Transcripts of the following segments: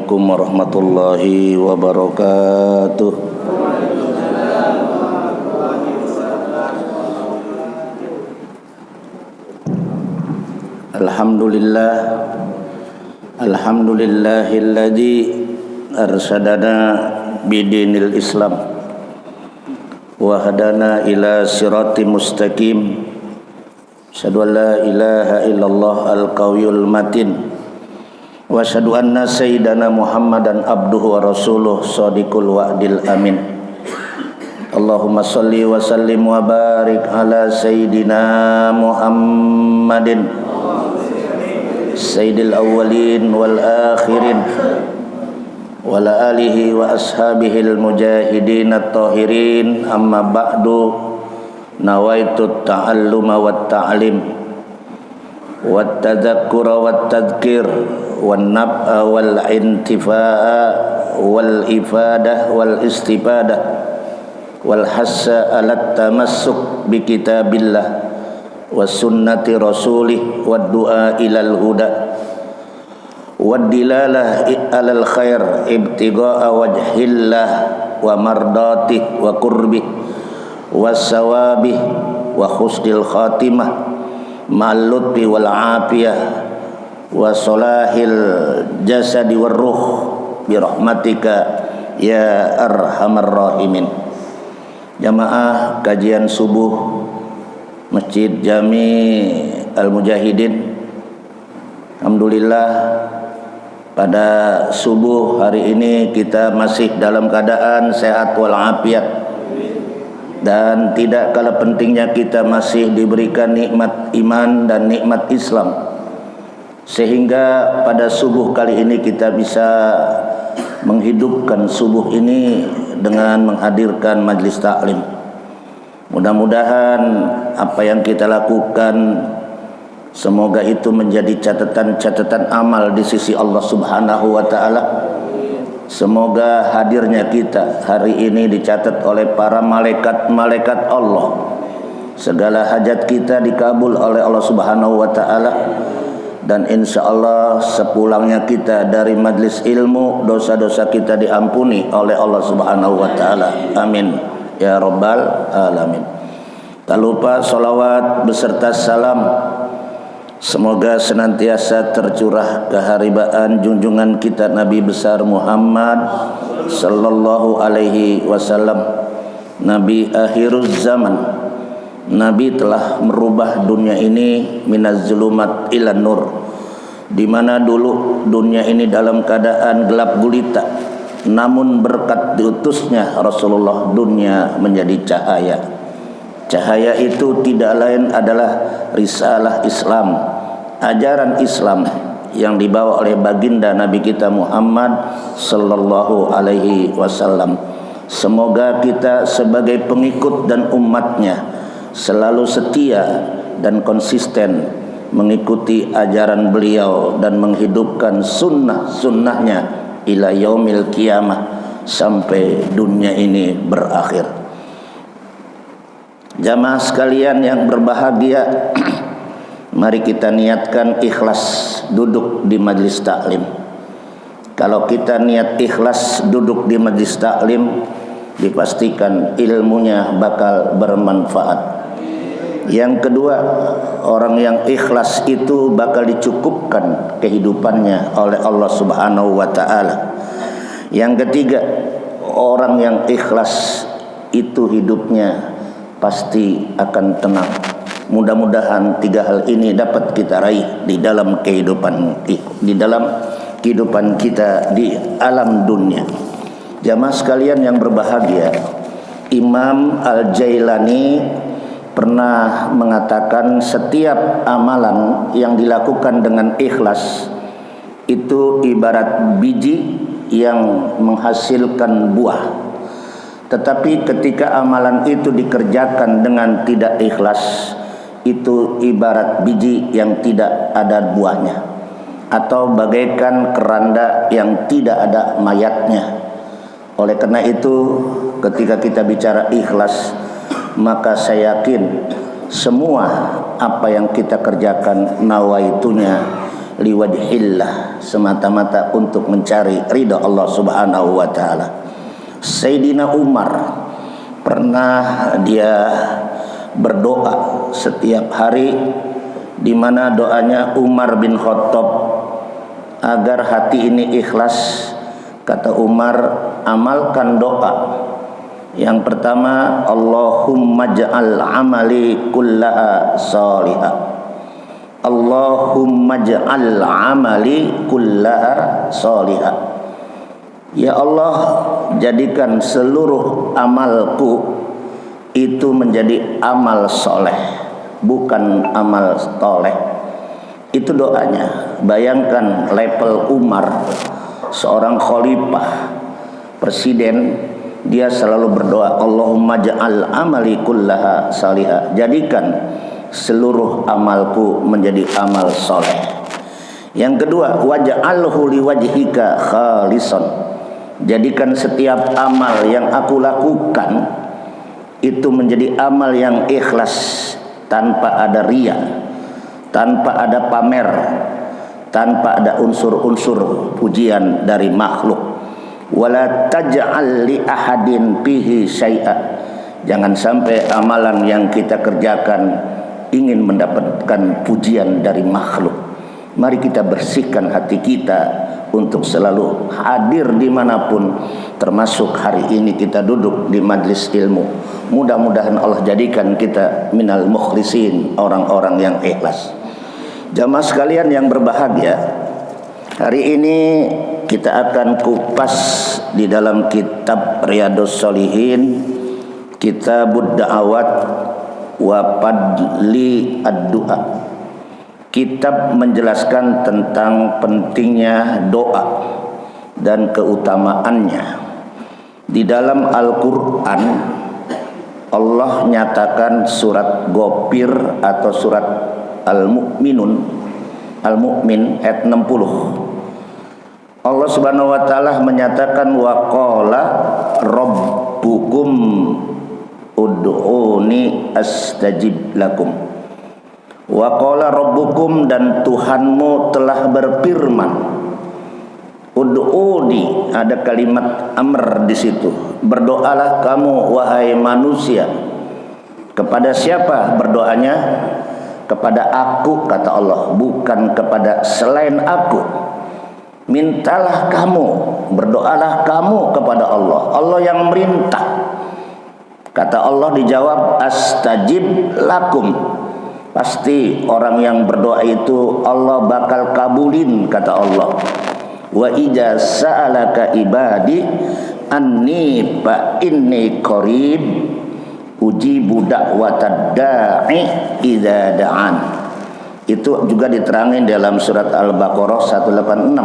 Assalamualaikum warahmatullahi wabarakatuh. Alhamdulillahilladzi arsadana bidinil Islam wa hadana ila siratim mustaqim. Asyhadu an la ilaha illallah al-qawiyyul matin wa asyhadu anna sayyidana Muhammadan abduhu wa rasuluh shadiqul wa'dil amin. Allahumma shalli wa sallim wa barik ala sayyidina Muhammadin sayyidil awwalin wal akhirin wa ala alihi wa ashabihil mujahidin at-tahirin. Amma ba'du, nawaitu ta'alluma wat ta'lim wat tadzakkura wat tadhkir wan nab'a wal intifa'a wal ifadah wal istifadah wal hassa ala tamassuk bi kitabillah was sunnati rasulih wad du'a ilal huda wad dilalah alal khair ibtigha'a wajhillah wa mardatih wa qurbih wasawabih wa husnil khatimah ma'al lutfi wal afiyah wa salahil jasadi war ruh bi rahmatika ya arhamar rahimin. Jamaah kajian subuh Masjid Jami Al-Mujahidin, alhamdulillah pada subuh hari ini kita masih dalam keadaan sehat wal afiat. Dan tidak kalah pentingnya kita masih diberikan nikmat iman dan nikmat Islam, sehingga pada subuh kali ini kita bisa menghidupkan subuh ini dengan menghadirkan majlis taklim. Mudah-mudahan apa yang kita lakukan semoga itu menjadi catatan-catatan amal di sisi Allah Subhanahu wa taala. Semoga hadirnya kita hari ini dicatat oleh para malaikat-malaikat Allah. Segala hajat kita dikabul oleh Allah Subhanahu wa taala. Dan insyaallah sepulangnya kita dari majlis ilmu, dosa-dosa kita diampuni oleh Allah Subhanahu wa taala. Amin ya rabbal alamin. Tak lupa salawat beserta salam semoga senantiasa tercurah keharibaan junjungan kita Nabi besar Muhammad sallallahu alaihi wasallam, Nabi akhiruz zaman. Nabi telah merubah dunia ini minaz zulumat ilan nur, di mana dulu dunia ini dalam keadaan gelap gulita, namun berkat diutusnya Rasulullah dunia menjadi cahaya. Cahaya itu tidak lain adalah risalah Islam, ajaran Islam yang dibawa oleh baginda Nabi kita Muhammad sallallahu alaihi wasallam. Semoga kita sebagai pengikut dan umatnya selalu setia dan konsisten mengikuti ajaran beliau dan menghidupkan sunnah-sunnahnya ila yaumil qiyamah sampai dunia ini berakhir. Jamaah sekalian yang berbahagia, mari kita niatkan ikhlas duduk di majlis taklim. Kalau kita niat ikhlas duduk di majlis taklim, dipastikan ilmunya bakal bermanfaat. Yang kedua, orang yang ikhlas itu bakal dicukupkan kehidupannya oleh Allah Subhanahu wa taala. Yang ketiga, orang yang ikhlas itu hidupnya pasti akan tenang. Mudah-mudahan tiga hal ini dapat kita raih di dalam kehidupan kita di alam dunia. Jamaah sekalian yang berbahagia, Imam Al-Jailani pernah mengatakan setiap amalan yang dilakukan dengan ikhlas itu ibarat biji yang menghasilkan buah. Tetapi ketika amalan itu dikerjakan dengan tidak ikhlas, itu ibarat biji yang tidak ada buahnya, atau bagaikan keranda yang tidak ada mayatnya. Oleh karena itu, ketika kita bicara ikhlas, maka saya yakin semua apa yang kita kerjakan nawaitunya liwajhillah, semata-mata untuk mencari ridha Allah Subhanahu wa taala. Sayyidina Umar pernah dia berdoa setiap hari, di mana doanya Umar bin Khattab agar hati ini ikhlas. Kata Umar, amalkan doa. Yang pertama, Allahumma ja'al amali kullaha salihah. Allahumma ja'al amali kullaha salihah. Ya Allah, jadikan seluruh amalku itu menjadi amal soleh, bukan amal toleh. Itu doanya. Bayangkan level Umar, seorang khalifah, presiden, dia selalu berdoa, Allahumma ja'al amali kullaha salihah. Jadikan seluruh amalku menjadi amal soleh. Yang kedua, waj'alhu liwajhika khalisan. Jadikan setiap amal yang aku lakukan itu menjadi amal yang ikhlas, tanpa ada riya, tanpa ada pamer, tanpa ada unsur-unsur pujian dari makhluk. Wala taj'al li ahadin fihi syai'a. Jangan sampai amalan yang kita kerjakan ingin mendapatkan pujian dari makhluk. Mari kita bersihkan hati kita untuk selalu hadir dimanapun, termasuk hari ini kita duduk di majlis ilmu. Mudah-mudahan Allah jadikan kita minal mukhlisin, orang-orang yang ikhlas. Jamaah sekalian yang berbahagia, hari ini kita akan kupas di dalam kitab Riyadhus Shalihin, Kitabud Da'awat wa Fadli ad-Du'a. Kitab menjelaskan tentang pentingnya doa dan keutamaannya. Di dalam Al-Quran, Allah nyatakan surat Ghafir atau surat Al-Mu'min ayat 60. Allah Subhanahu wa taala menyatakan, wa qala rabbukum ud'uni astajib lakum. Wa qala rabbukum, dan Tuhanmu telah berfirman. Ud'uni, ada kalimat amr di situ. Berdoalah kamu wahai manusia. Kepada siapa berdoanya? Kepada aku, kata Allah, bukan kepada selain aku. Mintalah kamu, berdoalah kamu kepada Allah. Allah yang merintah. Kata Allah, dijawab astajib lakum. Pasti orang yang berdoa itu Allah bakal kabulin, kata Allah. Wa idza sa'alaka ibadi anni fa inni qarib ujibu da'watad da'i idza da'an. Itu juga diterangin dalam surat Al-Baqarah 186.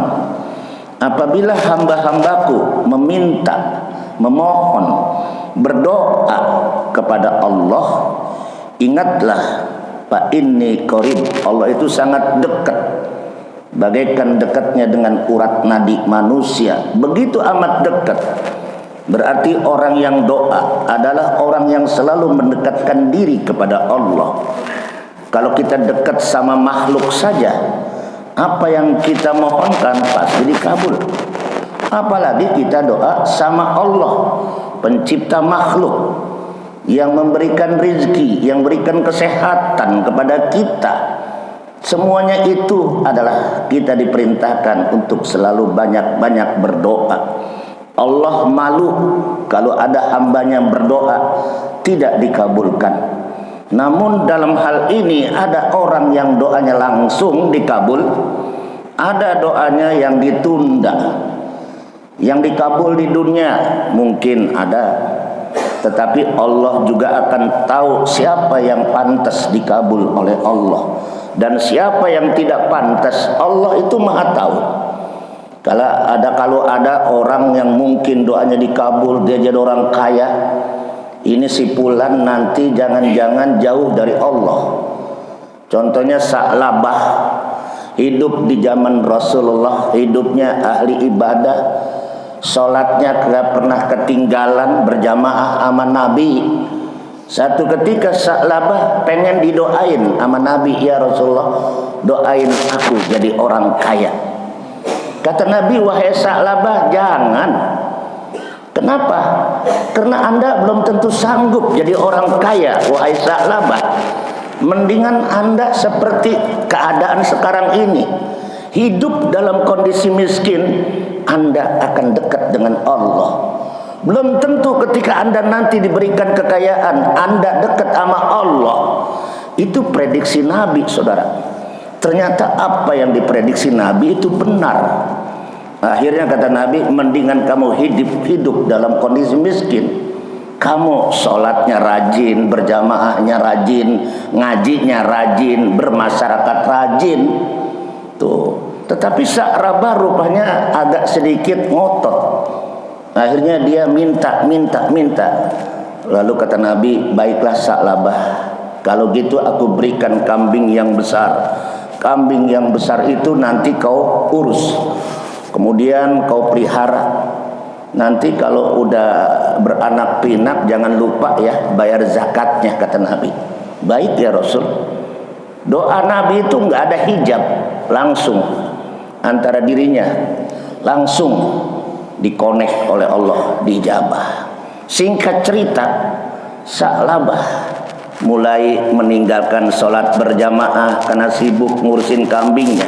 Apabila hamba-hambaku meminta, memohon, berdoa kepada Allah, ingatlah fa inni qarib. Allah itu sangat dekat, bagaikan dekatnya dengan urat nadi manusia, begitu amat dekat. Berarti orang yang doa adalah orang yang selalu mendekatkan diri kepada Allah. Kalau kita dekat sama makhluk saja, apa yang kita mohonkan pasti dikabul. Apalagi kita doa sama Allah, pencipta makhluk, yang memberikan rezeki, yang memberikan kesehatan kepada kita. Semuanya itu adalah kita diperintahkan untuk selalu banyak-banyak berdoa. Allah malu kalau ada hambanya yang berdoa tidak dikabulkan. Namun dalam hal ini ada orang yang doanya langsung dikabul, ada doanya yang ditunda. Yang dikabul di dunia mungkin ada, tetapi Allah juga akan tahu siapa yang pantas dikabul oleh Allah dan siapa yang tidak pantas. Allah itu Maha tahu. Kalau ada orang yang mungkin doanya dikabul, dia jadi orang kaya, ini si fulan nanti jangan-jangan jauh dari Allah. Contohnya Sa'labah, hidup di zaman Rasulullah, hidupnya ahli ibadah, sholatnya tidak pernah ketinggalan, berjamaah sama Nabi. Satu ketika Sa'labah pengen didoain sama Nabi, ya Rasulullah, doain aku jadi orang kaya. Kata Nabi, wahai Sa'labah, jangan. Kenapa? Karena Anda belum tentu sanggup jadi orang kaya, wahai Sa'labah. Mendingan Anda seperti keadaan sekarang ini, hidup dalam kondisi miskin, Anda akan dekat dengan Allah. Belum tentu ketika Anda nanti diberikan kekayaan, Anda dekat sama Allah. Itu prediksi Nabi, saudara. Ternyata apa yang diprediksi Nabi itu benar. Akhirnya kata Nabi, mendingan kamu hidup dalam kondisi miskin. Kamu sholatnya rajin, berjamaahnya rajin, ngajinya rajin, bermasyarakat rajin. Tuh. Tetapi Sa'labah rupanya agak sedikit ngotot. Akhirnya dia minta. Lalu kata Nabi, baiklah Sa'labah, kalau gitu aku berikan kambing yang besar. Kambing yang besar itu nanti kau urus, kemudian kau pelihara. Nanti kalau udah beranak pinak, jangan lupa ya bayar zakatnya, kata Nabi. Baik ya Rasul. Doa Nabi itu nggak ada hijab, langsung antara dirinya, langsung dikonek oleh Allah, dijabah. Singkat cerita, Sa'labah mulai meninggalkan sholat berjamaah karena sibuk ngurusin kambingnya.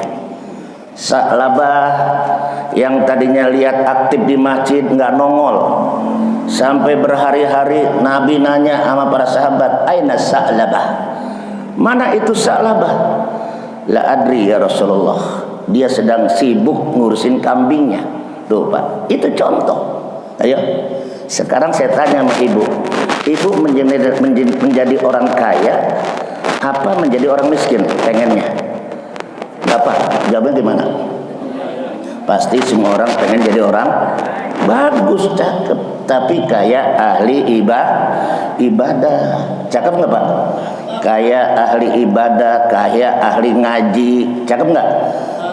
Sa'labah yang tadinya lihat aktif di masjid nggak nongol. Sampai berhari-hari Nabi nanya sama para sahabat, aina Sa'labah? Mana itu Sa'labah? La adri ya Rasulullah, dia sedang sibuk ngurusin kambingnya. Tuh Pak, itu contoh. Ayo, sekarang saya tanya sama ibu menjadi orang kaya apa menjadi orang miskin pengennya? Bapak, jawabnya gimana? Pasti semua orang pengen jadi orang bagus, cakep, tapi kaya ahli ibadah. Cakep nggak Pak? Kaya ahli ibadah, kaya ahli ngaji, cakep nggak?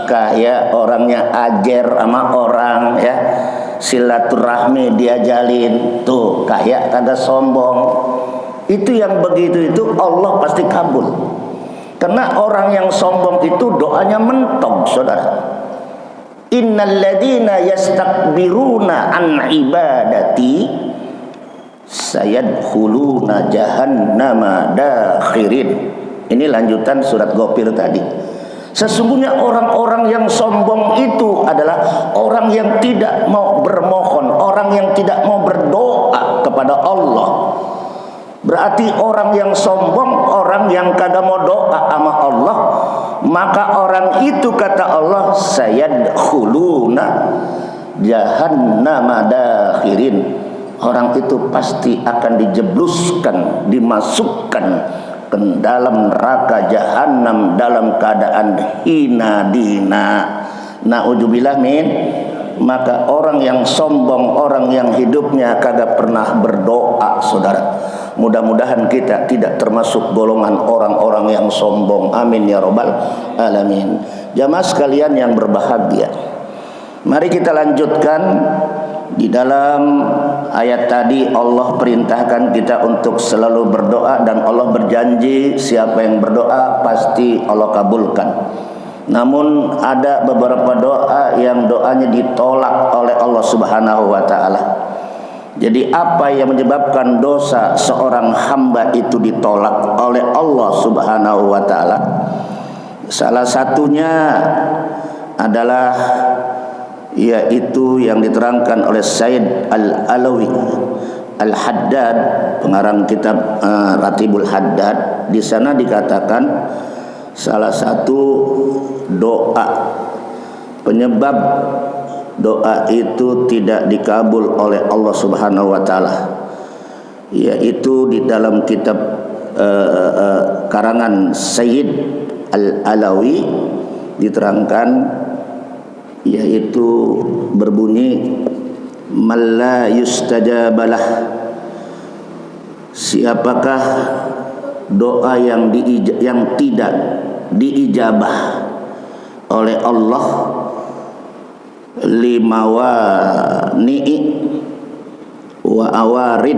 Kaya orangnya ajar sama orang, ya, silaturahmi dia jalin, tuh kaya kagak sombong. Itu yang begitu itu Allah pasti kabul. Karena orang yang sombong itu doanya mentok, saudara. Innal ladzina yastakbiruna an ibadati sayadkhuluna jahannama dakhirin. Ini lanjutan surat Ghafir tadi. Sesungguhnya orang-orang yang sombong itu adalah orang yang tidak mau bermohon, orang yang tidak mau berdoa kepada Allah. Berarti orang yang sombong, orang yang kagak mau doa sama Allah, maka orang itu kata Allah, sayadkhuluna jahannama dakhirin. Orang itu pasti akan dijebluskan, dimasukkan ke dalam neraka jahanam dalam keadaan hina dina. Na'udzubillah min. Maka orang yang sombong, orang yang hidupnya kagak pernah berdoa, saudara. Mudah-mudahan kita tidak termasuk golongan orang-orang yang sombong. Amin ya rabbal alamin. Jamaah sekalian yang berbahagia, mari kita lanjutkan. Di dalam ayat tadi Allah perintahkan kita untuk selalu berdoa, dan Allah berjanji siapa yang berdoa pasti Allah kabulkan. Namun ada beberapa doa yang doanya ditolak oleh Allah Subhanahu wa taala. Jadi apa yang menyebabkan dosa seorang hamba itu ditolak oleh Allah Subhanahu wa taala? Salah satunya adalah yaitu yang diterangkan oleh Said Al-Alawi Al-Haddad, pengarang kitab Ratibul Haddad. Di sana dikatakan salah satu doa penyebab doa itu tidak dikabul oleh Allah Subhanahu wa taala, yaitu di dalam kitab karangan Sayyid Al-Alawi diterangkan, yaitu berbunyi malla yustajabalah, siapakah doa yang tidak diijabah oleh Allah, limawani'i wa awarid,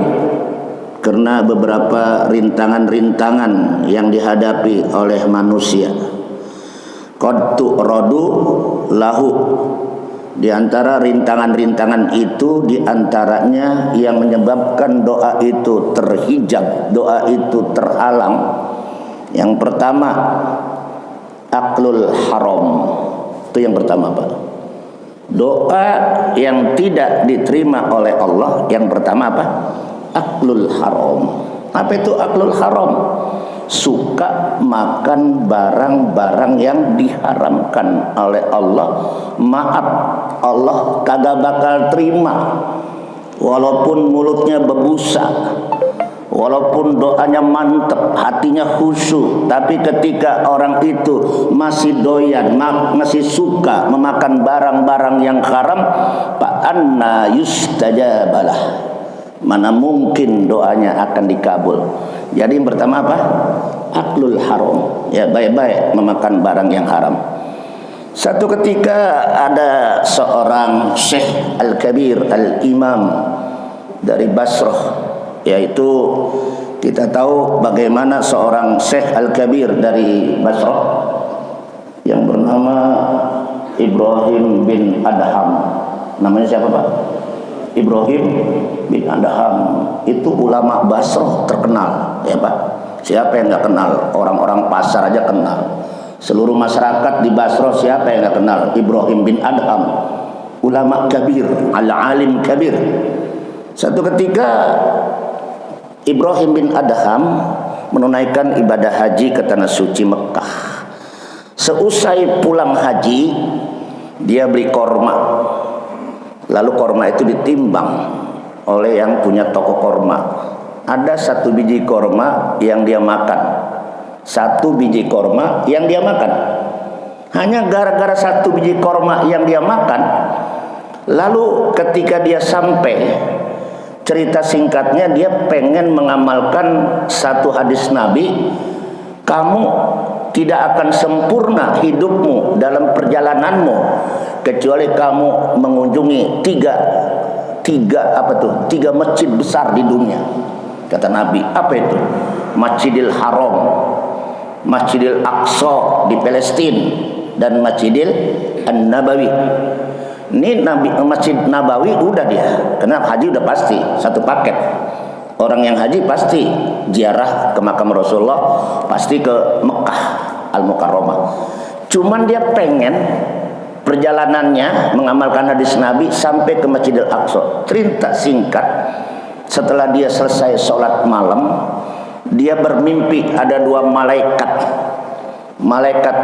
karena beberapa rintangan-rintangan yang dihadapi oleh manusia. Qad tu'radu lahu, di antara rintangan-rintangan itu, di antaranya yang menyebabkan doa itu terhijab, doa itu terhalang. Yang pertama, aklul haram. Itu yang pertama, Pak. Doa yang tidak diterima oleh Allah, yang pertama apa? Aklul haram. Apa itu aklul haram? Suka makan barang-barang yang diharamkan oleh Allah. Maaf, Allah kagak bakal terima. Walaupun mulutnya berbusa, walaupun doanya mantep, hatinya khusyuk, tapi ketika orang itu masih doyan, masih suka memakan barang-barang yang haram, fa anna yustajabalah, mana mungkin doanya akan dikabul. Jadi yang pertama apa? Aklul haram, ya, baik-baik memakan barang yang haram. Satu ketika ada seorang Syekh Al-Kabir Al-Imam dari Basrah, yaitu kita tahu bagaimana seorang Syekh Al-Kabir dari Basrah yang bernama Ibrahim bin Adham. Namanya siapa, Pak? Ibrahim bin Adham. Itu ulama Basrah terkenal, ya Pak. Siapa yang nggak kenal? Orang-orang pasar aja kenal. Seluruh masyarakat di Basrah siapa yang nggak kenal Ibrahim bin Adham? Ulama kabir, al-alim kabir. Satu ketika Ibrahim bin Adham menunaikan ibadah haji ke tanah suci Mekah. Seusai pulang haji, dia beli korma. Lalu korma itu ditimbang oleh yang punya toko korma. Ada satu biji korma yang dia makan. Satu biji korma yang dia makan. Hanya gara-gara satu biji korma yang dia makan. Lalu ketika dia sampai, cerita singkatnya, dia pengen mengamalkan satu hadis Nabi, kamu tidak akan sempurna hidupmu dalam perjalananmu kecuali kamu mengunjungi tiga masjid besar di dunia, kata Nabi. Apa itu? Masjidil Haram, Masjidil Aqsa di Palestina, dan Masjidil An-Nabawi. Ini Masjid Nabawi udah dia, karena haji udah pasti satu paket. Orang yang haji pasti ziarah ke makam Rasulullah, pasti ke Mekah Al-Mukarramah. Cuman dia pengen perjalanannya mengamalkan hadis Nabi sampai ke Masjidil Aqsa. Cerita singkat, setelah dia selesai sholat malam, dia bermimpi ada dua malaikat. Malaikat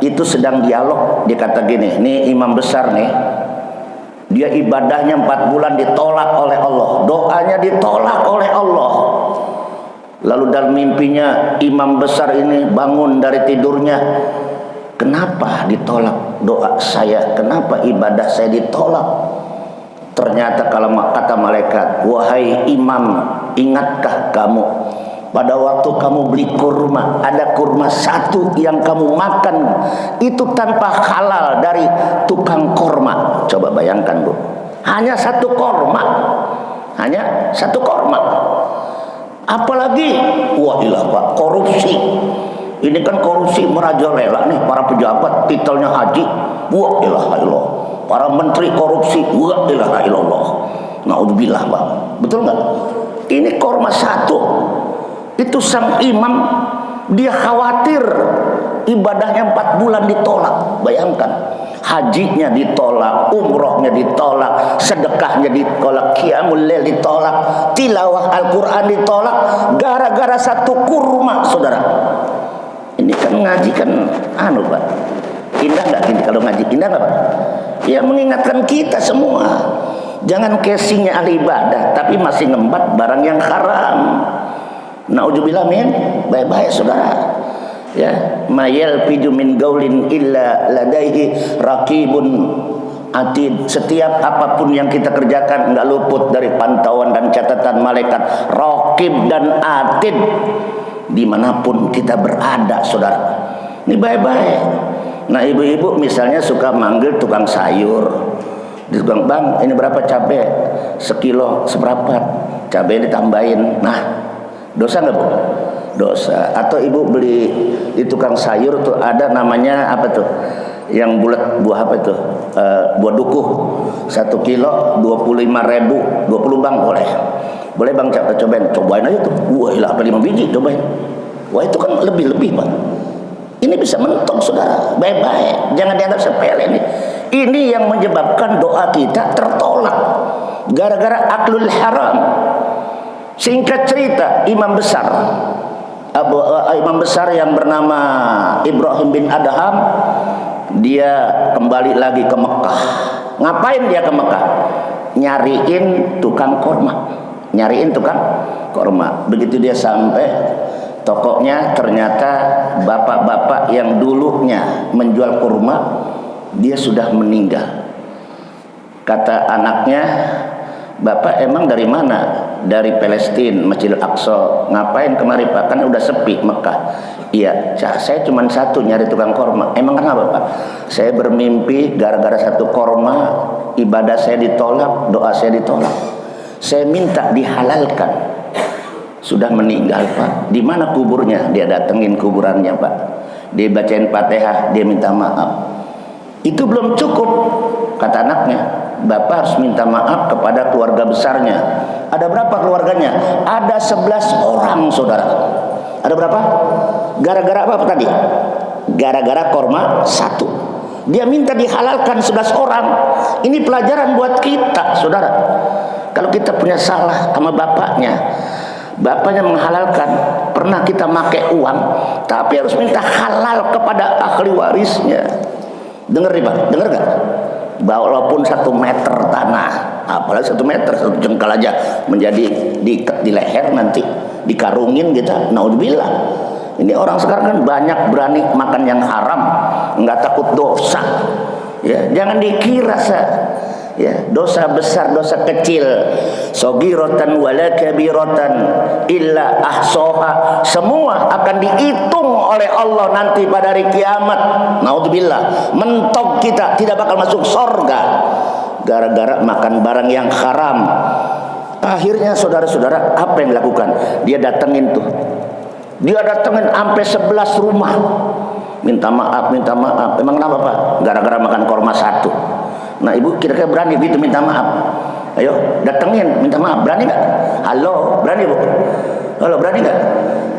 itu sedang dialog. Dia kata gini, ini imam besar nih, dia ibadahnya 4 bulan ditolak oleh Allah, doanya ditolak oleh Allah. Lalu dalam mimpinya imam besar ini bangun dari tidurnya, kenapa ditolak doa saya? Kenapa ibadah saya ditolak? Ternyata kalau kata malaikat, wahai imam, ingatkah kamu pada waktu kamu beli kurma, ada kurma satu yang kamu makan itu tanpa halal dari tukang kurma. Coba bayangkan, Bu, hanya satu kurma, hanya satu kurma. Apalagi wahilah Pak, korupsi. Ini kan korupsi merajalela nih, para pejabat titelnya haji, wa ilaha illallah. Para menteri korupsi, wa ilaha illallah. Naudzubillah, Pak. Betul nggak? Ini korma satu. Itu sang imam, dia khawatir ibadahnya 4 bulan ditolak. Bayangkan, hajinya ditolak, umrohnya ditolak, sedekahnya ditolak, qiyamul lail ditolak, tilawah Al-Quran ditolak, gara-gara satu kurma, saudara. Ini kan ngaji kan Pak, indah nggak ini kalau ngaji? Indah nggak Pak? Ya, mengingatkan kita semua, jangan casingnya ahli ibadah tapi masih ngembat barang yang haram. Na'udzubillah min, baik-baik saudara. Ya, mayal piju min gaulin illa ladaihi raqibun atid. Setiap apapun yang kita kerjakan enggak luput dari pantauan dan catatan malaikat raqib dan atid dimanapun kita berada, saudara. Ini baik-baik. Nah, ibu-ibu misalnya suka manggil tukang sayur, di tukang, bang ini berapa cabai? Sekilo seberapa? cabai ditambahin. Nah, dosa nggak Bu? Dosa. Atau ibu beli di tukang sayur tuh ada namanya apa tuh? Yang bulat, buah apa tuh? Buah dukuh. 1 kilo 25.000, 20 bang boleh. Boleh bang, cobain aja tuh. Wah, ilah apa 5 biji cobain. Wah, itu kan lebih-lebih Pak. Ini bisa mentok saudara, baik-baik. Jangan dianggap sepele ini. Ini yang menyebabkan doa kita tertolak. Gara-gara aklul haram. Singkat cerita, imam besar yang bernama Ibrahim bin Adham, dia kembali lagi ke Mekah. Ngapain dia ke Mekah? Nyariin tukang korma. Begitu dia sampai tokonya, ternyata bapak-bapak yang dulunya menjual kurma, dia sudah meninggal. Kata anaknya, "Bapak emang dari mana?" "Dari Palestina, Masjidil Aqsa." "Ngapain kemari Pak? Kan udah sepi Mekah." "Iya, saya cuma satu nyari tukang korma." "Emang kenapa Pak?" "Saya bermimpi gara-gara satu korma, ibadah saya ditolak, doa saya ditolak. Saya minta dihalalkan." Sudah meninggal Pak. "Di mana kuburnya?" Dia datengin kuburannya Pak. Dia bacain Fatihah, dia minta maaf. Itu belum cukup, kata anaknya. "Bapak harus minta maaf kepada keluarga besarnya." "Ada berapa keluarganya?" "Ada 11 orang saudara." "Ada berapa?" Gara-gara apa tadi? Gara-gara korma 1. Dia minta dihalalkan 11 orang. Ini pelajaran buat kita saudara. Kalau kita punya salah sama bapaknya menghalalkan, pernah kita pakai uang, tapi harus minta halal kepada ahli warisnya. Dengar nih Pak, dengar gak? Walaupun 1 meter tanah, apalagi 1 meter, 1 jengkal aja menjadi diikat di leher, nanti dikarungin kita, naudzubillah. Ini orang sekarang kan banyak berani makan yang haram, nggak takut dosa. Ya, jangan dikira ya, dosa besar, dosa kecil, sogiratan wala kabiratan illa ahsoha, semua akan dihitung oleh Allah nanti pada hari kiamat. Naudzubillah, mentok kita tidak bakal masuk surga gara-gara makan barang yang haram. Akhirnya saudara-saudara, apa yang dilakukan? Dia datengin sampai 11 rumah, minta maaf. Emang kenapa Pak? Gara-gara makan korma 1. Nah ibu kira-kira berani gitu minta maaf? Ayo datengin minta maaf, berani nggak? Halo, berani Bu? Halo, berani nggak?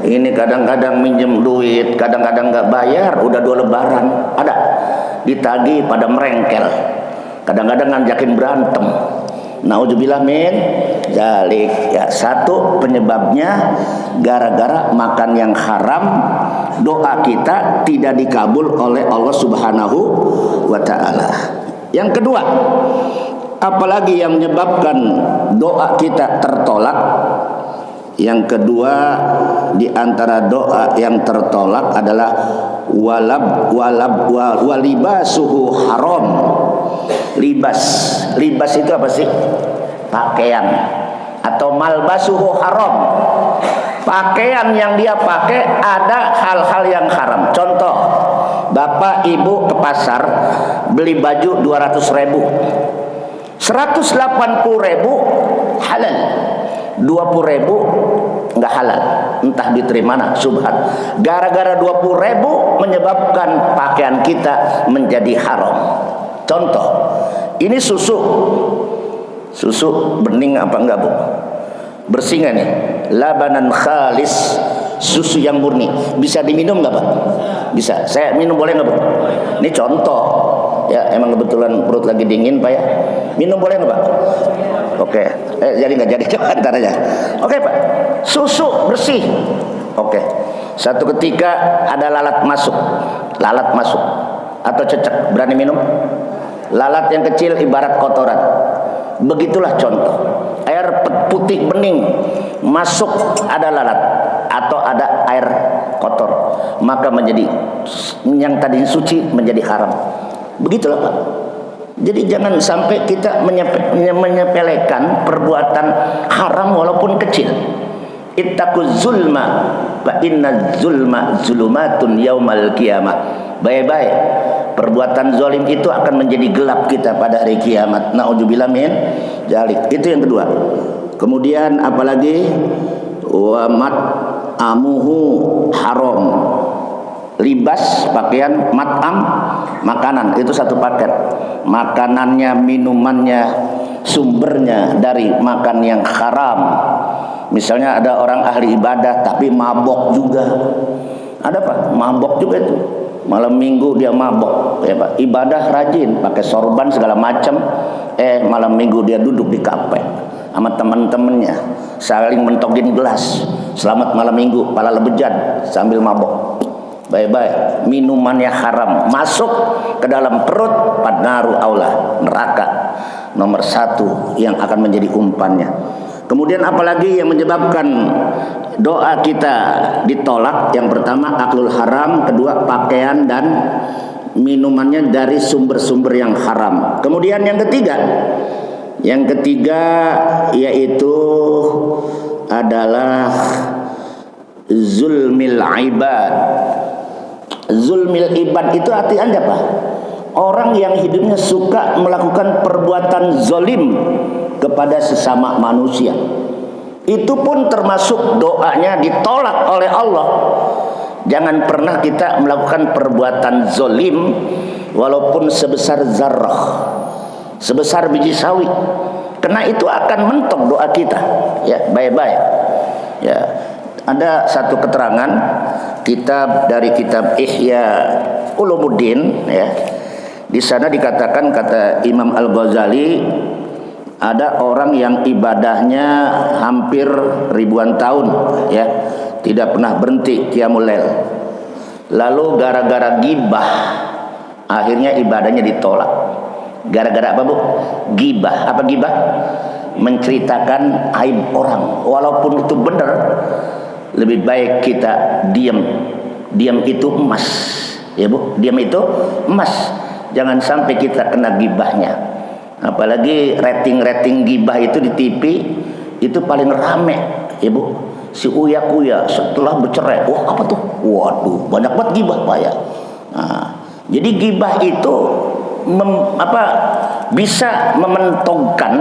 Ini kadang-kadang minjem duit, kadang-kadang nggak bayar, udah 2 lebaran ada ditagih pada merengkel, kadang-kadang ngajakin berantem. Nauzubillah min dzalik. Ya, 1 penyebabnya gara-gara makan yang haram, doa kita tidak dikabul oleh Allah Subhanahu wa taala. Yang kedua, apalagi yang menyebabkan doa kita tertolak? Yang kedua, di antara doa yang tertolak adalah walibasuhu haram. Libas itu apa sih? Pakaian. Atau malbasuhu haram. Pakaian yang dia pakai ada hal-hal yang haram. Contoh, bapak ibu ke pasar beli baju 200.000, 180.000 halal, 20.000 nggak halal, entah diterima mana, subhat. Gara-gara 20.000 menyebabkan pakaian kita menjadi haram. Contoh, ini susu bening apa enggak Bu? Bersih nggak nih? Labanan khalis, susu yang murni, bisa diminum nggak Pak? Bisa. Saya minum boleh nggak Bu? Ini contoh ya, emang kebetulan perut lagi dingin Pak ya. Minum boleh nggak Pak? Oke. Jadi nggak jadi, coba ntar aja. Oke Pak, susu bersih. Oke. Satu ketika ada lalat masuk atau cecek, berani minum? Lalat yang kecil ibarat kotoran. Begitulah contoh, air putih bening masuk ada lalat atau ada air kotor, maka menjadi yang tadi suci menjadi haram. Begitulah Pak. Jadi jangan sampai kita menyepelekan perbuatan haram walaupun kecil. Ittaquz zulma fa inna zulma zulumatun yaumal qiyamah. Baik-baik, perbuatan zalim itu akan menjadi gelap kita pada hari kiamat. Nauzubillah min dzalik. Itu yang kedua. Kemudian apalagi wa mat'amuhu haram. Libas pakaian, mat'am makanan, itu satu paket. Makanannya, minumannya, sumbernya dari makan yang haram. Misalnya ada orang ahli ibadah tapi mabok juga. Ada Pak, mabok juga itu. Malam minggu dia mabok, ya Pak. Ibadah rajin, pakai sorban segala macam. Malam minggu dia duduk di kafe sama teman-temannya, saling mentogin gelas. Selamat malam minggu, pala lebejan sambil mabok. Bye-bye, minumannya haram, masuk ke dalam perut, padnaru aula, neraka nomor 1 yang akan menjadi umpannya. Kemudian apalagi yang menyebabkan doa kita ditolak? Yang pertama aklul haram, kedua pakaian dan minumannya dari sumber-sumber yang haram. Kemudian yang ketiga yaitu adalah zulmil ibad. Zulmil ibad itu artinya apa? Orang yang hidupnya suka melakukan perbuatan zolim kepada sesama manusia. Itu pun termasuk doanya ditolak oleh Allah. Jangan pernah kita melakukan perbuatan zolim walaupun sebesar zarrah, sebesar biji sawi, karena itu akan mentok doa kita. Ya, baik-baik. Ya, ada satu keterangan dari kitab Ihya Ulumuddin, ya. Di sana dikatakan, kata Imam Al-Ghazali, ada orang yang ibadahnya hampir ribuan tahun, ya, tidak pernah berhenti qiyamul lail. Lalu gara-gara gibah akhirnya ibadahnya ditolak. Gara-gara apa, Bu? Gibah. Apa gibah? Menceritakan aib orang. Walaupun itu benar, lebih baik kita diam. Diam itu emas, ya Bu. Diam itu emas. Jangan sampai kita kena gibahnya. Apalagi rating gibah itu di TV itu paling rame, ya Bu. Si Uya setelah bercerai, wah apa tuh? Waduh, banyak banget gibah Pak ya. Nah, jadi gibah itu bisa mementongkan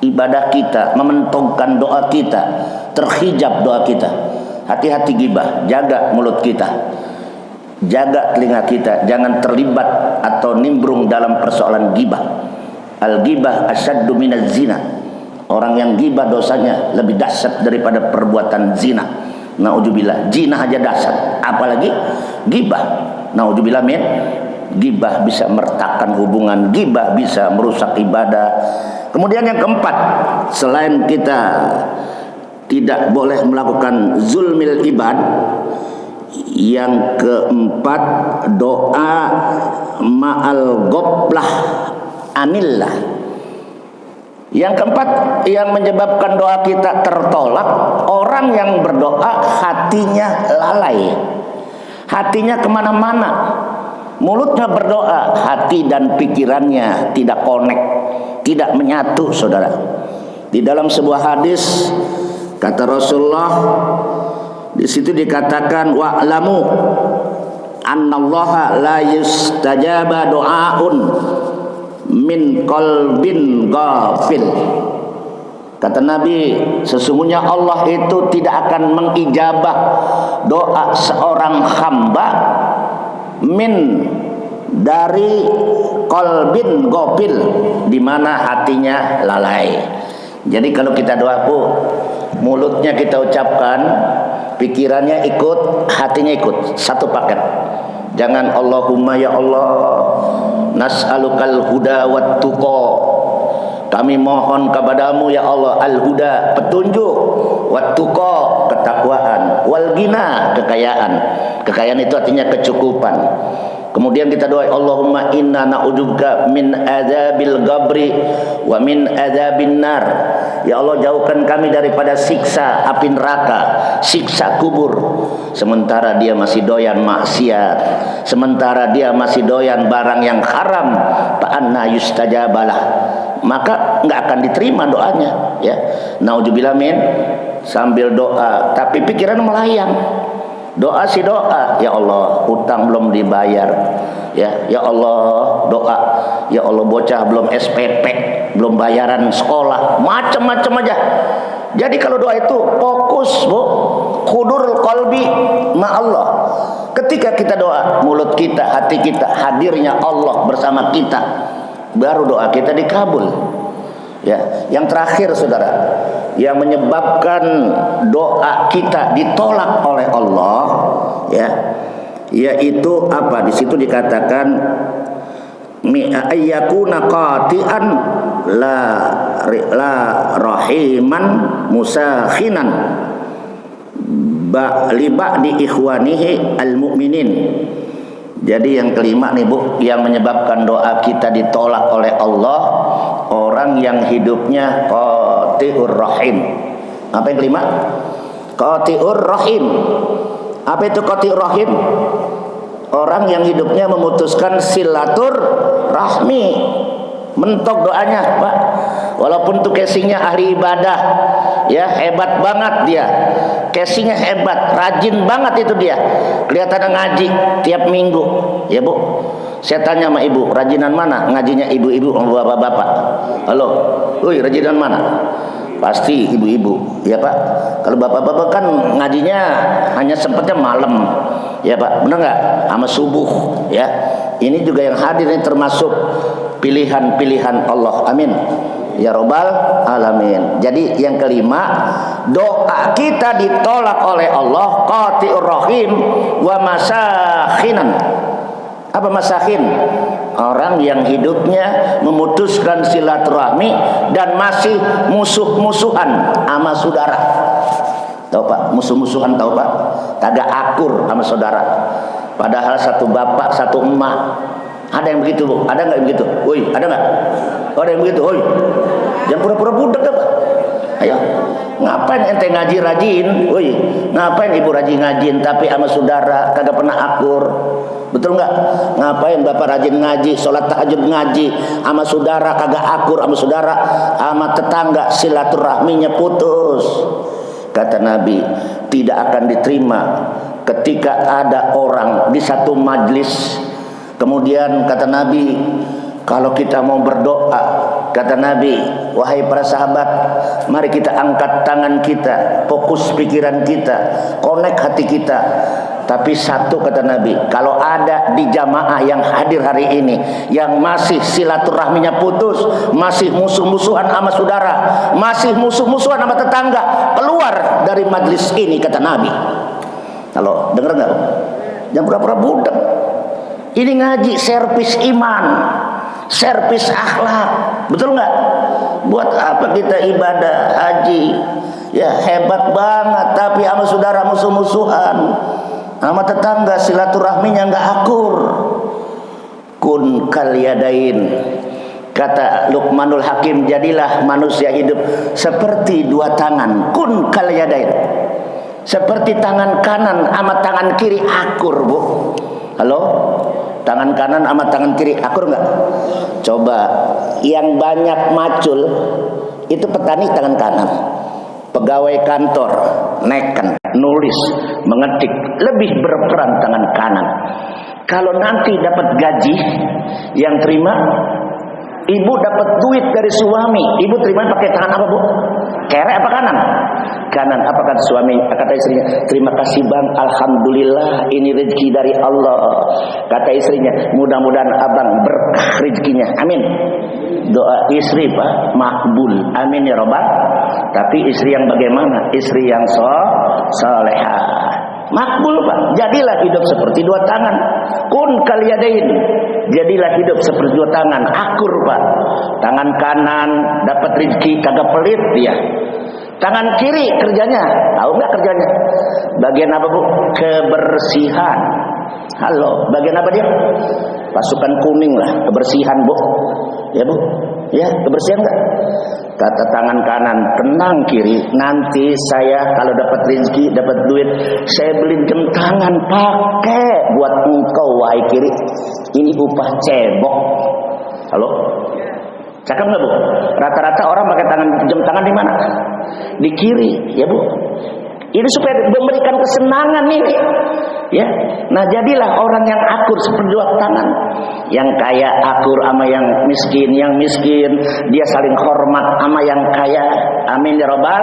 ibadah kita, mementongkan doa kita, terhijab doa kita. Hati-hati gibah, jaga mulut kita, jaga telinga kita, jangan terlibat atau nimbrung dalam persoalan gibah. Al-gibah asyaddu minaz zina. Orang yang gibah dosanya lebih dahsyat daripada perbuatan zina. Nauzubillah, zina aja dahsyat, apalagi gibah. Nauzubillah min. Gibah bisa meretakkan hubungan, gibah bisa merusak ibadah. Kemudian yang keempat, selain kita tidak boleh melakukan zulmil ibad, yang keempat doa ma'al ghaflah anillah. Yang keempat yang menyebabkan doa kita tertolak, orang yang berdoa hatinya lalai, hatinya kemana-mana. Mulutnya berdoa, hati dan pikirannya tidak connect, tidak menyatu, saudara. Di dalam sebuah hadis kata Rasulullah, di situ dikatakan wa'lamu annallaha la yustajaba doaun min qalbin ghafil. Kata Nabi, sesungguhnya Allah itu tidak akan mengijabah doa seorang hamba dari qalbin ghafil, di mana hatinya lalai. Jadi kalau kita doa, Bu, mulutnya kita ucapkan, pikirannya ikut, hatinya ikut, satu paket. Jangan Allahumma ya Allah nas'alukal huda wat tuqa, kami mohon kepadamu ya Allah al-huda, petunjuk, wat tuqa, ketakwaan, wal ghina, kekayaan. Kekayaan itu artinya kecukupan. Kemudian kita doa, Allahumma inna na'udzubika min adzabil qabri wa min adzabin nar. Ya Allah, jauhkan kami daripada siksa api neraka, siksa kubur. Sementara dia masih doyan maksiat, sementara dia masih doyan barang yang haram, fa anna yustajabalah, maka enggak akan diterima doanya, ya. Nauzubillah min, sambil doa tapi pikiran melayang. Doa si doa, ya Allah, utang belum dibayar, Ya Allah, doa. Ya Allah, bocah belum SPP, belum bayaran sekolah, macam-macam aja. Jadi kalau doa itu fokus, Bu. Hudurul qalbi ma Allah. Ketika kita doa, mulut kita, hati kita, hadirnya Allah bersama kita, baru doa kita dikabul. Ya, yang terakhir saudara, yang menyebabkan doa kita ditolak oleh Allah, ya, yaitu apa? Di situ dikatakan ayyakuna qati'an la rahiman musakhinan liba di ikhwanihi al-mu'minin. Jadi yang kelima nih Bu, yang menyebabkan doa kita ditolak oleh Allah, orang yang hidupnya qati'ur rahim. Apa yang kelima? Qati'ur rahim. Apa itu qati'ur rahim? Orang yang hidupnya memutuskan silatur rahmi. Mentok doanya, Pak. Walaupun tuh casingnya ahli ibadah, ya hebat banget dia. Casingnya hebat, rajin banget itu dia. Kelihatan ngaji tiap minggu, ya Bu. Saya tanya sama ibu, rajinan mana? Ngajinya ibu-ibu sama bapak-bapak. Halo, woi rajinan mana? Pasti ibu-ibu, ya Pak. Kalau bapak-bapak kan ngajinya hanya sempatnya malam, ya Pak. Benar nggak? Sama subuh, ya. Ini juga yang hadir ini termasuk pilihan-pilihan Allah. Amin. Ya Rabbal Alamin. Jadi yang kelima, doa kita ditolak oleh Allah, qati'ur rahim wa masakhinan. Apa masakhin? Orang yang hidupnya memutuskan silaturahmi dan masih musuh-musuhan sama saudara. Tahu Pak, musuh-musuhan tahu Pak? Kagak akur sama saudara. Padahal satu bapak, satu emak. Ada yang begitu Bu? Ada nggak yang begitu? Woi, ada nggak? Oh, ada yang begitu? Woi, jangan pura-pura budak dah Pak. Ayo, ngapain ente ngaji rajin? Woi, ngapain ibu rajin ngajin tapi sama saudara kagak pernah akur? Betul nggak? Ngapain bapak rajin ngaji, sholat tahajud ngaji, sama saudara kagak akur, sama saudara, sama tetangga silaturahminya putus. Kata Nabi, tidak akan diterima ketika ada orang di satu majlis. Kemudian kata Nabi, kalau kita mau berdoa, kata Nabi, wahai para sahabat, mari kita angkat tangan kita, fokus pikiran kita, connect hati kita. Tapi satu kata Nabi, kalau ada di jamaah yang hadir hari ini yang masih silaturahminya putus, masih musuh-musuhan sama saudara, masih musuh-musuhan sama tetangga, keluar dari majlis ini kata Nabi. Halo, dengar nggak? Jangan pura-pura budak. Ini ngaji servis iman, servis akhlak, betul nggak? Buat apa kita ibadah haji? Ya hebat banget, tapi sama saudara musuh-musuhan, sama tetangga silaturahminya nggak akur. Kun kalyadain, kata Luqmanul Hakim, jadilah manusia hidup seperti dua tangan. Kun kalyadain, seperti tangan kanan sama tangan kiri akur Bu. Halo, tangan kanan sama tangan kiri akur nggak? Coba yang banyak macul itu petani tangan kanan, pegawai kantor neken, nulis, mengetik, lebih berperan tangan kanan. Kalau nanti dapat gaji, yang terima ibu dapat duit dari suami, ibu terima pakai tangan apa Bu? Kere apa kanan? Kanan. Apa kata suami? Kata istrinya, terima kasih Bang, alhamdulillah ini rezeki dari Allah. Kata istrinya, mudah-mudahan abang berkah rezekinya, amin. Doa istri Pak makbul, amin ya Rabbal. Tapi istri yang bagaimana? Istri yang salehah, makbul Pak. Jadilah hidup seperti dua tangan. Kun kalyadain, jadilah hidup seperti dua tangan, akur Pak. Tangan kanan dapat rezeki kagak pelit dia. Tangan kiri kerjanya, tahu nggak kerjanya? Bagian apa Bu? Kebersihan. Halo, bagian apa dia? Pasukan kuning lah, kebersihan Bu. Ya Bu, ya kebersihan nggak? Kata tangan kanan, tenang kiri, nanti saya kalau dapat rezeki, dapat duit, saya beli jam tangan pakai buat engkau wahai kiri. Ini upah cebok. Halo, cakep nggak Bu? Rata-rata orang pakai jam tangan di mana? Di kiri, ya Bu. Ini supaya memberikan kesenangan nih. Ya, nah jadilah orang yang akur seperti dua tangan. Yang kaya akur sama yang miskin dia saling hormat sama yang kaya. Amin ya robbal.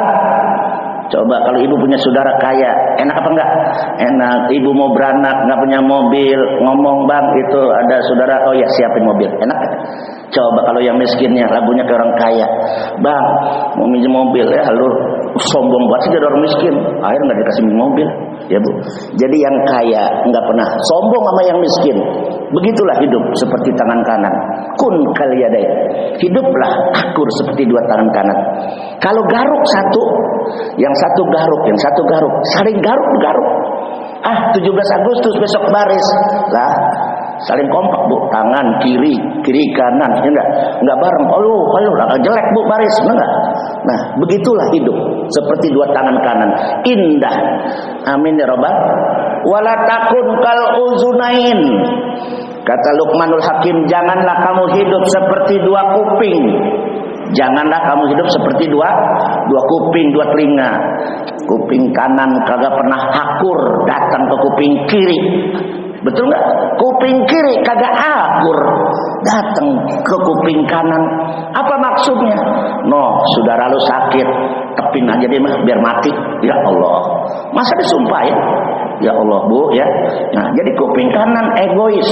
Coba kalau ibu punya saudara kaya, enak apa enggak? Enak. Ibu mau beranak, nggak punya mobil, ngomong bang itu ada saudara, oh ya siapin mobil, enak. Coba kalau yang miskinnya lagunya ke orang kaya, bang mau minjem mobil, ya lu sombong banget sih jadi orang miskin, akhirnya nggak dikasih mobil, ya bu. Jadi yang kaya nggak pernah sombong sama yang miskin. Begitulah hidup seperti tangan kanan. Kun kaliyadai, hiduplah akur seperti dua tangan kanan. Kalau garuk satu, yang satu garuk, saling garuk. 17 Agustus besok baris lah, saling kompak bu, tangan kiri kanan, ya enggak bareng. Jelek bu baris, enggak. Nah begitulah hidup seperti dua tangan kanan, indah. Amin ya robbal. Wala takun kal uzunain, kata Luqmanul Hakim, janganlah kamu hidup seperti dua kuping. Janganlah kamu hidup seperti dua kuping, dua telinga. Kuping kanan kagak pernah akur datang ke kuping kiri. Betul nggak? Kuping kiri kagak akur datang ke kuping kanan. Apa maksudnya? Saudara lu sakit, tepin aja deh mah biar mati. Ya Allah, masa disumpahin? Ya Allah bu, ya. Nah jadi kuping kanan egois,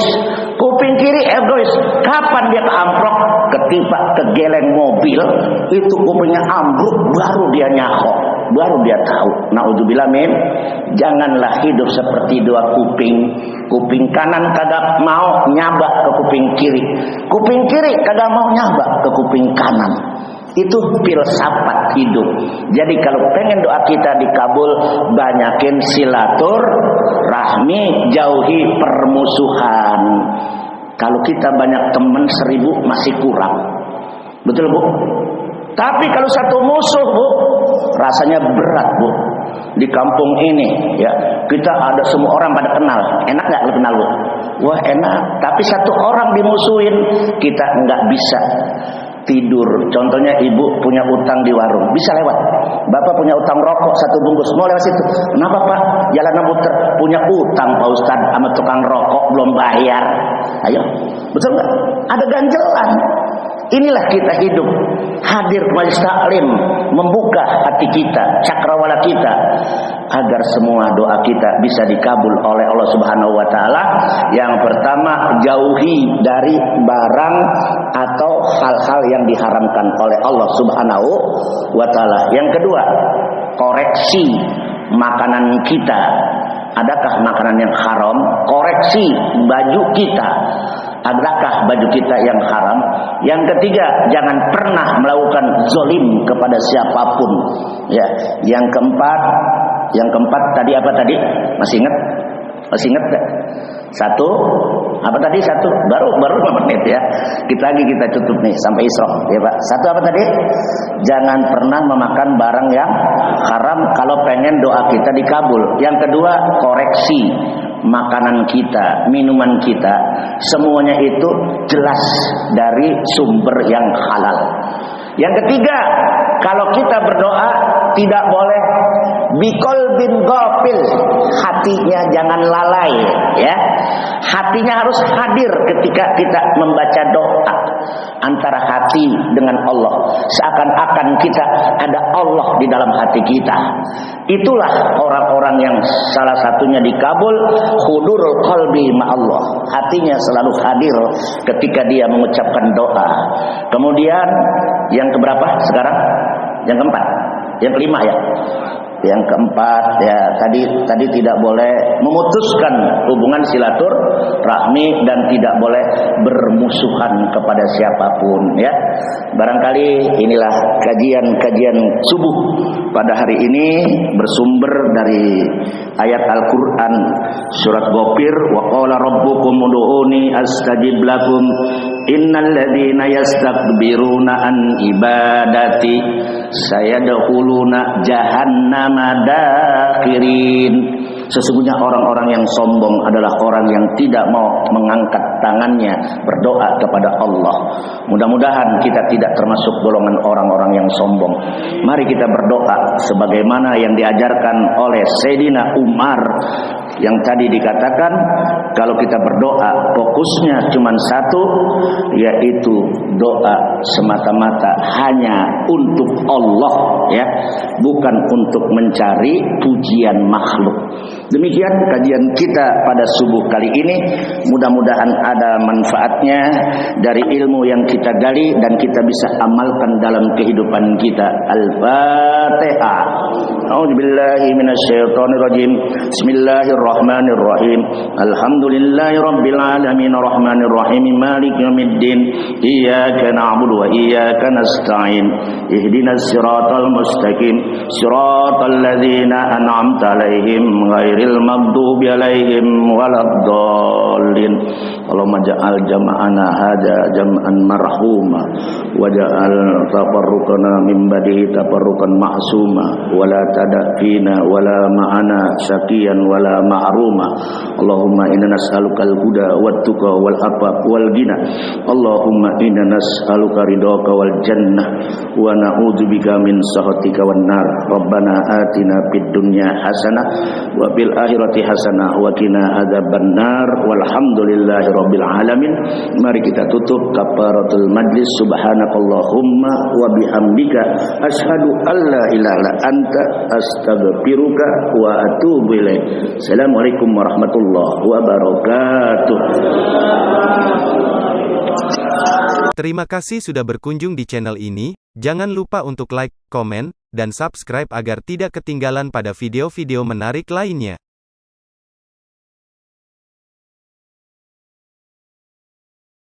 kuping kiri egois. Kapan dia keamprok, ketimpa kegeleng mobil, itu kupingnya ambruk, baru dia nyahok, baru dia tahu. Naudzubillah min. Janganlah hidup seperti dua kuping. Kuping kanan kagak mau nyabak ke kuping kiri, kuping kiri kagak mau nyabak ke kuping kanan. Itu filsafat hidup. Jadi kalau pengen doa kita dikabul, banyakin silaturahmi, jauhi permusuhan. Kalau kita banyak teman 1000 masih kurang, betul bu? Tapi kalau satu musuh bu, rasanya berat bu. Di kampung ini ya, kita ada semua orang pada kenal. Enak nggak lu kenal bu? Wah enak. Tapi satu orang dimusuhin, kita nggak bisa tidur. Contohnya ibu punya utang di warung, bisa lewat. Bapak punya utang rokok 1 bungkus, mau lewat situ. Kenapa pak? Jalan muter. Punya utang pak Ustadz sama tukang rokok belum bayar. Ayo, betul nggak? Ada ganjelan. Inilah kita hidup, hadir majelis taklim, membuka hati kita, cakrawala kita, agar semua doa kita bisa dikabul oleh Allah Subhanahu wa taala. Yang pertama, jauhi dari barang atau hal-hal yang diharamkan oleh Allah Subhanahu wa taala. Yang kedua, koreksi makanan kita. Adakah makanan yang haram? Koreksi baju kita. Adakah baju kita yang haram? Yang ketiga, jangan pernah melakukan zolim kepada siapapun. Ya, yang keempat tadi apa tadi? Masih ingat? Masih ingat gak? Satu, apa tadi? Satu, baru 5 menit ya. Kita tutup nih sampai Isra, ya Pak. Satu apa tadi? Jangan pernah memakan barang yang haram kalau pengen doa kita dikabul. Yang kedua, koreksi makanan kita, minuman kita, semuanya itu jelas dari sumber yang halal. Yang ketiga, kalau kita berdoa tidak boleh biqalbin ghafil, hatinya jangan lalai ya. Hatinya harus hadir ketika kita membaca doa. Antara hati dengan Allah, seakan-akan kita ada Allah di dalam hati kita. Itulah orang-orang yang salah satunya dikabul, hudurul qalbi ma'allah. Hatinya selalu hadir ketika dia mengucapkan doa. Kemudian yang keberapa sekarang? Yang keempat, yang kelima ya. Yang keempat ya, tadi tidak boleh memutuskan hubungan silaturahmi dan tidak boleh bermusuhan kepada siapapun ya. Barangkali inilah kajian subuh pada hari ini bersumber dari ayat Al-Qur'an surat Ghafir, wa qala rabbukum ud'uni astajib lakum innal ladzina yastakbiruna an ibadati sayadkhuluna jahannama dakhirin. Sesungguhnya orang-orang yang sombong adalah orang yang tidak mau mengangkat tangannya berdoa kepada Allah. Mudah-mudahan kita tidak termasuk golongan orang-orang yang sombong. Mari kita berdoa sebagaimana yang diajarkan oleh Sayyidina Umar Yang tadi dikatakan kalau kita berdoa fokusnya cuma satu, yaitu doa semata-mata hanya untuk Allah, ya, bukan untuk mencari pujian makhluk. Demikian kajian kita pada subuh kali ini. Mudah-mudahan ada manfaatnya dari ilmu yang kita gali dan kita bisa amalkan dalam kehidupan kita. Al-Fatihah. A'udzubillahi minasyaitonirrajim. Bismillahirrahmanirrahim. Alhamdulillahirabbil alamin arrahmanirrahim maliki yaumiddin. Iyyaka na'budu wa iyyaka nasta'in. Ihdinas siratal mustaqim. Siratal ladzina an'amta 'alaihim ghairil maghdubi 'alaihim waladdallin. Allahumma ja'al jama'ana hadza jam'an marhuma waja'al tafarruqana min ba'dihi tafarruqan ma'suma wala tada' fina wala ma'ana syaqiyan wala ma'ruma. Allahumma inna nas'aluka al-huda wat-tuqa wal afaf wal ghina. Allahumma inna nas'aluka ridhaka wal jannah wa na'udzubika min sakhatika wan nar. Rabbana atina fid dunya hasanah wa fil akhirati hasanah wa qina adzaban nar. Walhamdulillahi rabbil alamin. Mari kita tutup kafaratul majlis. Subhanakallahumma wa bihamdika asyhadu an la ilaha illa anta astaghfiruka wa atubu ilaik. Assalamualaikum warahmatullahi wabarakatuh. Terima kasih sudah berkunjung di channel ini. Jangan lupa untuk like, komen, dan subscribe agar tidak ketinggalan pada video-video menarik lainnya.